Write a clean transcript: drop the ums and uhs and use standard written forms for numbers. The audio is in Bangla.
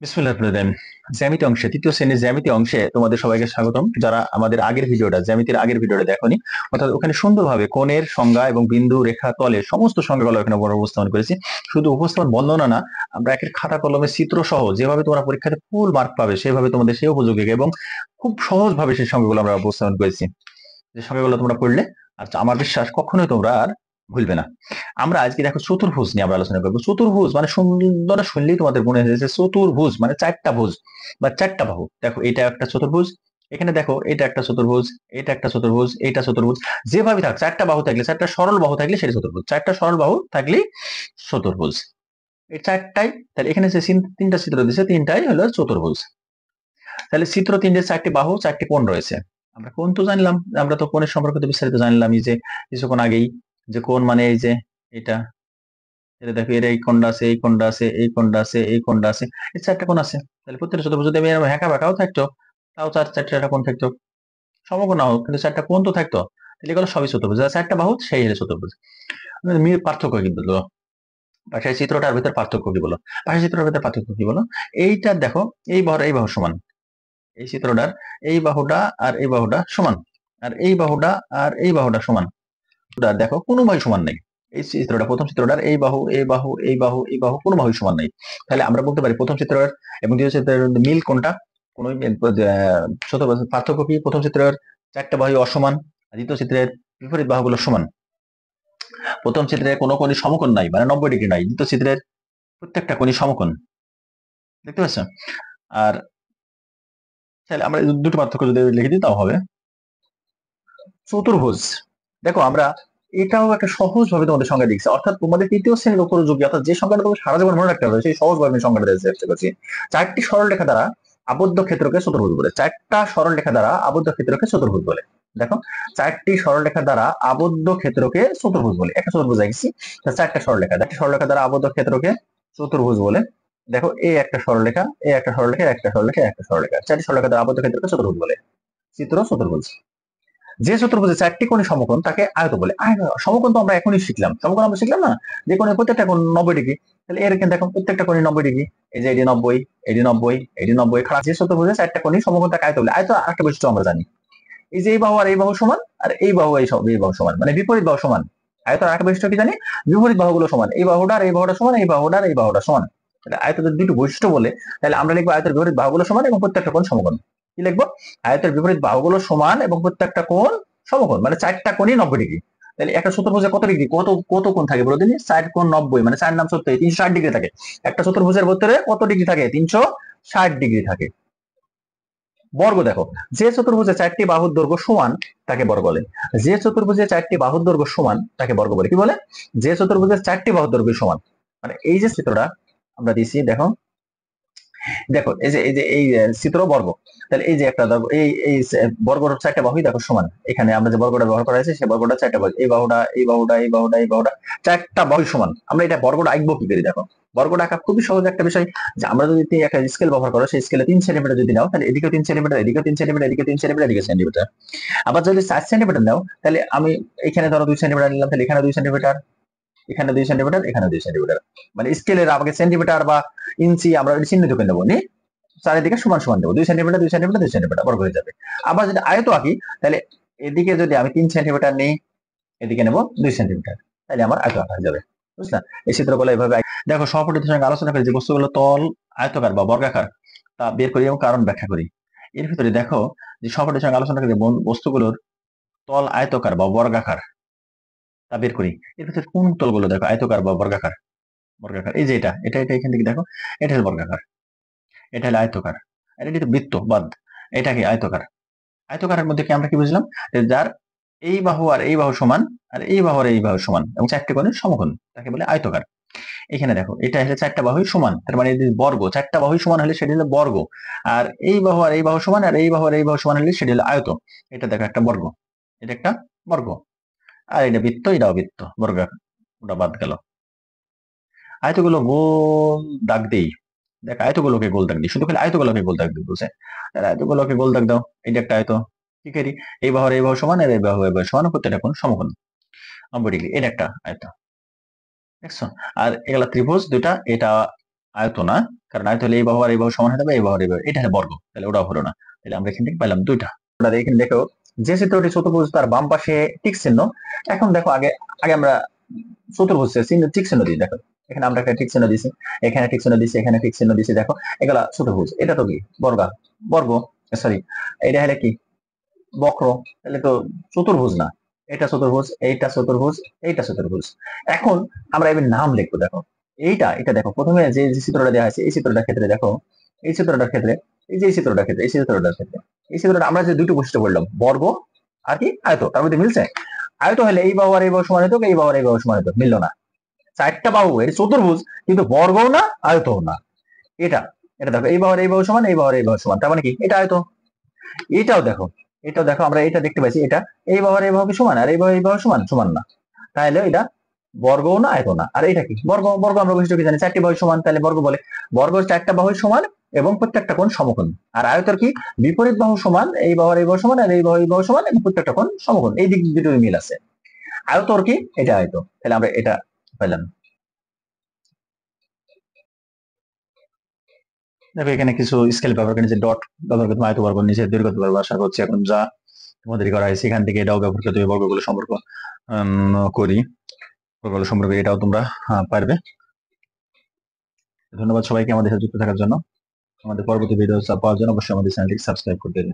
বিসমিল্লাহির রহমানির রহিম। জ্যামিতি অংশে তৃতীয় শ্রেণীর জ্যামিতি অংশে তোমাদের সবাইকে স্বাগতম। যারা আমাদের আগের ভিডিওটা জ্যামিতির আগের ভিডিওটা দেখোনি, অর্থাৎ ওখানে সুন্দরভাবে কোণের সংজ্ঞা এবং বিন্দু রেখা তলের সমস্ত সংজ্ঞাগুলো এখানে বড় উপস্থাপন করেছি। শুধু উপস্থাপন বর্ণনা না, আমরা একের খাতা কলমে চিত্র সহ যেভাবে তোমরা পরীক্ষাতে ফুল মার্ক পাবে সেভাবে তোমাদের সেই উপযোগী এবং খুব সহজভাবে সেই সংজ্ঞাগুলো আমরা উপস্থাপন করেছি। যে সংজ্ঞাগুলো তোমরা পড়লে আচ্ছা আমার বিশ্বাস কখনোই তোমরা আর ভুলবে না। আমরা আজকে দেখো চতুর্ভুজ নিয়ে আমরা আলোচনা করবো। চতুর্ভুজ মানে সুন্দর শুনলেই তোমাদের মনে হয়েছে চতুর্ভুজ মানে চারটা ভুজ বা চারটা বাহু। দেখো এটা একটা চতুর্ভুজ, এখানে দেখো এটা একটা চতুর্ভুজ, এটা একটা চতুর্ভুজ, এটা চতুর্ভুজ। যেভাবে থাক চারটা বাহু থাকলে, চারটা সরল বাহু থাকলে সেটা চতুর্ভুজ, চারটা সরল বাহু থাকলেই চতুর্ভুজ। এই চারটাই, তাহলে এখানে যে তিনটা চিত্র দিয়েছে তিনটাই হলো চতুর্ভুজ। তাহলে চিত্র তিনটে চারটি বাহু চারটি কোণ রয়েছে। আমরা কোণ তো জানলাম, আমরা তো কোণের সম্পর্কে তো বিস্তারিত জানলাম এই যে কিছুক্ষণ আগেই, যে কোণ মানে এই যে এটা, এটা দেখো এর এই কোণটা আছে, এই কোণটা আছে, এই কোণটা আছে, এই কোণটা আছে, এই চারটা কোণ আছে। তাহলে প্রত্যেকটা চতুর্ভুজ যদি আমি এরকম হ্যাঁকা বাঁকাও থাকতো, তাও চারটা কোণ থাকতো, সমকোণ না হোক কিন্তু চারটা কোণ তো থাকতো। তাহলে এগুলো সবই চতুর্ভুজ, যারা চারটা বাহু সেই হলো চতুর্ভুজ। পার্থক্য কি বললো, পাশের চিত্রটার ভিতর পার্থক্য কি বলো, পাশের চিত্রটার ভিতর পার্থক্য কি বলো। এইটা দেখো, এই বাহুর এই বাহু সমান, এই চিত্রটার এই বাহুটা আর এই বাহুটা সমান, আর এই বাহুটা আর এই বাহুটা সমান। দেখো কোনো বাহু সমান নেই। এই চিত্রটা, প্রথম চিত্রটার এই বাহু, এই বাহু, এই বাহু, এই বাহু কোনো বাহু সমান নেই। তাহলে আমরা বলতে পারি প্রথম চিত্রের এবং দ্বিতীয় চিত্রের মিল কোনটা, কোন ছোট পার্থক্য কি, প্রথম চিত্রের চারটা বাহু অসমান, আর দ্বিতীয় চিত্রের বিপরীত বাহুগুলো সমান। প্রথম চিত্রে কোনো কোণই সমকোণ নাই, মানে 90 ডিগ্রি নাই। দ্বিতীয় চিত্রের প্রত্যেকটা কোণই সমকোণ, দেখতে পাচ্ছ। আর তাহলে আমরা এই দুটো পার্থক্য যদি লিখে দিই তাও হবে। চতুর্ভুজ, দেখো আমরা এটাও একটা সহজ ভাবে তোমাদের সংজ্ঞা দিচ্ছি, অর্থাৎ তোমাদের তৃতীয় শ্রেণীর উপযোগী, অর্থাৎ যে সংজ্ঞাটা তুমি সারা জীবন মনে রাখতে হবে সেই সহজ ভাবে সংজ্ঞাটা দেওয়ার চেষ্টা করছি। চারটি সরল রেখা দ্বারা আবদ্ধ ক্ষেত্রকে চতুর্ভুজ বলে, চারটা সরল রেখা দ্বারা আবদ্ধ ক্ষেত্রকে চতুর্ভুজ বলে। দেখো, চারটি সরল রেখা দ্বারা আবদ্ধ ক্ষেত্রকে চতুর্ভুজ বলে, একটা চতুর্ভুজ আঁকছি, চারটা সরল রেখা, চারটি সরল রেখা দ্বারা আবদ্ধ ক্ষেত্রকে চতুর্ভুজ বলে। দেখো এই একটা সরলরেখা, এই একটা সরলরেখা, একটা সরলরেখা, একটা সরলরেখা, চারটি সরলরেখা দ্বারা আবদ্ধ ক্ষেত্রকে চতুর্ভুজ বলে। চিত্র চতুর্ভুজ। যে চতুর্ভুজে চারটি কোণে সমকোণ তাকে আয়ত বলে। সমকোণ তো আমরা এখনই শিখলাম, সমকোণ আমরা শিখলাম না, যে কোণে প্রত্যেকটা কোণ 90 ডিগ্রি। তাহলে এর কিন্তু দেখো প্রত্যেকটা কোণে 90 ডিগ্রি, এই যে এটি 90, এটি 90, এটি 90 খারাপ। যে চতুর্ভুজে চারটা কোণে সমকোণ তাকে আয়ত বলে। আয়ত আরেকটা বৈশিষ্ট্য আমরা জানি, এই যে এই বাহু আর এই বাহু সমান, আর এই বাহু এই বাহু সমান, মানে বিপরীত বাহু সমান। আয়তের আরেকটা বৈশিষ্ট্য কি জানি, বিপরীত বাহুগুলো সমান, এই বাহুটা আর এই বাহুটা সমান, এই বাহুটা আর এই বাহুটা সমান। আয়তের দুটো বৈশিষ্ট্য বলে, তাহলে আমরা লিখবো আয়তের বিপরীত বাহুগুলো সমান এবং প্রত্যেকটা কোণ সমকোণ। কি লিখবো, আয়তের বিপরীত বাহুগুলো সমান এবং প্রত্যেকটা কোণ সমকোণ, মানে চারটা কোণই 90 ডিগ্রি। তাহলে একটা চতুর্ভুজে কত ডিগ্রি, কত কত কোণ থাকে বলে দিনি, 4 কোণ 90, মানে 4 নাম 70, 360 ডিগ্রি থাকে। একটা চতুর্ভুজের ভিতরে কত ডিগ্রি থাকে, 360 ডিগ্রি থাকে। বর্গ দেখো, যে চতুর্ভুজে চারটি বাহুর দৈর্ঘ্য সমান তাকে বর্গ বলে। যে চতুর্ভুজে চারটি বাহুর দৈর্ঘ্য সমান তাকে বর্গ বলে। কি বলে, যে চতুর্ভুজের চারটি বাহুর দৈর্ঘ্য সমান, মানে এই যে চিত্রটা আমরা দিছি, দেখো দেখো এই চিত্র বর্গ। তাহলে এই যে একটা এই এই বর্গর চারটা বাহুই দেখো সমান। এখানে আমরা যে বর্গটা ব্যবহার করা হয়েছে সে বর্গটা চারটা বাহু, এই বাহুটা, এই বাহুটা, এই বাহুটা, এই বাহুটা, চারটা বাহুই সমান। আমরা এটা বর্গটা আঁকবো কি করে, দেখো বর্গটা আঁকা খুবই সহজ একটা বিষয়। যে আমরা যদি একটা স্কেল ব্যবহার করো, সেই স্কেলে 3 সেন্টিমিটার যদি নাও, তাহলে এদিকে 3 সেন্টিমিটার, এদিকে 3 সেন্টিমিটার, এদিকে 3 সেন্টিমিটার, এদিকে সেন্টিমিটার। আবার যদি 4 সেন্টিমিটার নাও, তাহলে আমি এখানে ধরো 2 সেন্টিমিটার নিলাম, তাহলে এখানে 2 সেন্টিমিটার, এখানে 2 সেন্টিমিটার, এখানে 2 সেন্টিমিটার। মানে স্কেলের আমাকে সেন্টিমিটার বা ইঞ্চি আমরা চিহ্নিত করে নেবো, নি চারিদিকে সমান সমান দেবো, 2 সেন্টিমিটার, 2 সেন্টিমিটার, 2 সেন্টিমিটার বর্গ হয়ে যাবে। আবার যদি আয়ত আঁকি, তাহলে এদিকে যদি আমি 3 সেন্টিমিটার নিই, এদিকে নেবো 2 সেন্টিমিটার, তাহলে আমার আয়ত আঁকা হয়ে যাবে। বুঝলা, এই চিত্রগুলো এইভাবে দেখো। সহপাঠীদের সঙ্গে আলোচনা করি যে বস্তুগুলো তল, আয়তকার বা বর্গাকার তা বের করি এবং কারণ ব্যাখ্যা করি। এর ভিতরে দেখো যে সহপাঠীদের সঙ্গে আলোচনা করি যে বস্তুগুলোর তল আয়তকার বা বর্গাকার তা বের করি। এর ভিতরে কোন তলগুলো দেখো আয়তকার বা বর্গাকার, বর্গাকার এই যে এটা এটা এটা এখান থেকে দেখো, এটা হলো বর্গাকার, এটা হলো আয়তকার, আর এটা তো বৃত্ত বাদ, এটা কি আয়তকার। আয়তকারের মধ্যে কি আমরা কি বুঝলাম, যার এই বাহু আর এই বাহু সমান, আর এই বাহু আর এই বাহু সমান এবং চারটে কোণের সমকোণ তাকে বলে আয়তকার। এখানে দেখো এটা হলে চারটা বাহুই সমান, তার মানে বর্গ, চারটা বাহুই সমান হলে সেটা হলো বর্গ। আর এই বাহু আর এই বাহু সমান, আর এই বাহু আর এই বাহু সমান হলে সেটা হলো আয়ত। এটা দেখো একটা বর্গ, এটা একটা বর্গ। আর এটা বৃত্ত, এটাও বৃত্ত, বর্গ ওটা বাদ গেল। আয়তগুলো গোল দাগ দেই, দেখ আয়তগুলোকে গোল দাগ দিই, শুধু খালি আয়তগুলোকে গোল দাগ দিই বলছে। তাহলে আয়তগুলোকে গোল দাগ দাও, এটা একটা আয়ত, ঠিক আছে। এই বাহুর এই বাহু সমান, আর এই বাহু এই বাহু সমান, প্রত্যেকটা কোণ সমকোণ 90 ডিগ্রি, এটা একটা আয়ত, দেখছো। আর এগুলা ত্রিভুজ দুটা, এটা আয়ত না, কারণ আয়ত হলে এই বাহু আর এই বাহু সমান হয়ে যাবে, এই বাহু আর এই বাহু, এটা হলো বর্গ, তাহলে ওটাও হলো না। তাহলে আমরা এখান থেকে পেলাম দুইটা। ওটা এখানে দেখো, যে চিত্রটি চতুর্ভুজ তার বাম পাশে টিক চিহ্ন। এখন দেখো আগে আগে আমরা চতুর্ভুজ চিহ্ন টিক চিহ্ন দিই। দেখো এখানে আমরা একটা টিক চিহ্ন দিছি, এখানে টিক চিহ্ন দিছি, এখানে টিক চিহ্ন দিছি। দেখো এগুলা চতুর্ভুজ, এটা তো কি বর্গা বর্গ, সরি এটা হলে কি বক্র, তাহলে তো চতুর্ভুজ না। এটা চতুর্ভুজ, এইটা চতুর্ভুজ, এইটা চতুর্ভুজ। এখন আমরা এবার নাম লিখবো। দেখো এইটা এটা দেখো, প্রথমে যে যে চিত্রটা দেওয়া আছে এই চিত্রটার ক্ষেত্রে দেখো, এই চিত্রটার ক্ষেত্রে, এই যে এই চিত্রটার ক্ষেত্রে, এই চিত্রটার ক্ষেত্রে, এই চিত্রটা আমরা যে দুটো বৈশিষ্ট্য বললাম, বর্গ আর কি আয়ত, তার মধ্যে মিলছে। আয়ত হলে এই বাহু আর এই বাহু সমান হতো, এই বাহু আর এই বাহু সমান হতো, মিললো না। চারটা বাহু, এটা চতুর্ভুজ কিন্তু বর্গও না আয়তও না। এটা এটা দেখো, এই বাহু আর এই বাহু সমান, এই বাহু আর এই বাহু সমান, তার মানে কি এটা আয়ত। এটাও দেখো, এটাও দেখো, আমরা এটা দেখতে পাইছি, এটা এই বাহু আর এই বাহু সমান, আর এই বাহু এই বাহু সমান সমান না, তাহলে এটা বর্গও না আয়ত না। আর এটা কি বর্গ, বর্গ আমরা বৈশিষ্ট্য কি জানি, চারটি বাহু সমান, তাহলে বর্গ বলে। বর্গ চারটা বাহু সমান এবং প্রত্যেকটা কোণ সমকোণ। আর আয়তর কি বিপরীত বাহু সমান, এই বাহু আর এই বাহু সমান, আর এই বাহু এই বাহু সমান এবং প্রত্যেকটা কোণ সমকোণ, এই দিক দুটোর মিল আছে। আয়তর কি এটা আয়ত, তাহলে আমরা এটা পেলাম। দেখো এখানে কিছু স্কেল ব্যবহার করে, যে ডট ব্যবহার করতে আয়ত বর্গ, নিচে দীর্ঘত বর্গ আশা করছি এখন যা তোমাদের করা হয়েছে এখান থেকে এটাও ব্যবহার করতে বর্গগুলো সম্পর্ক করি, বর্গগুলো সম্পর্ক এটাও তোমরা পারবে। ধন্যবাদ সবাইকে আমাদের সাথে যুক্ত থাকার জন্য। আমাদের পরবর্তী ভিডিও পাওয়ার জন্য অবশ্যই আমাদের চ্যানেলটি সাবস্ক্রাইব করতে হবে।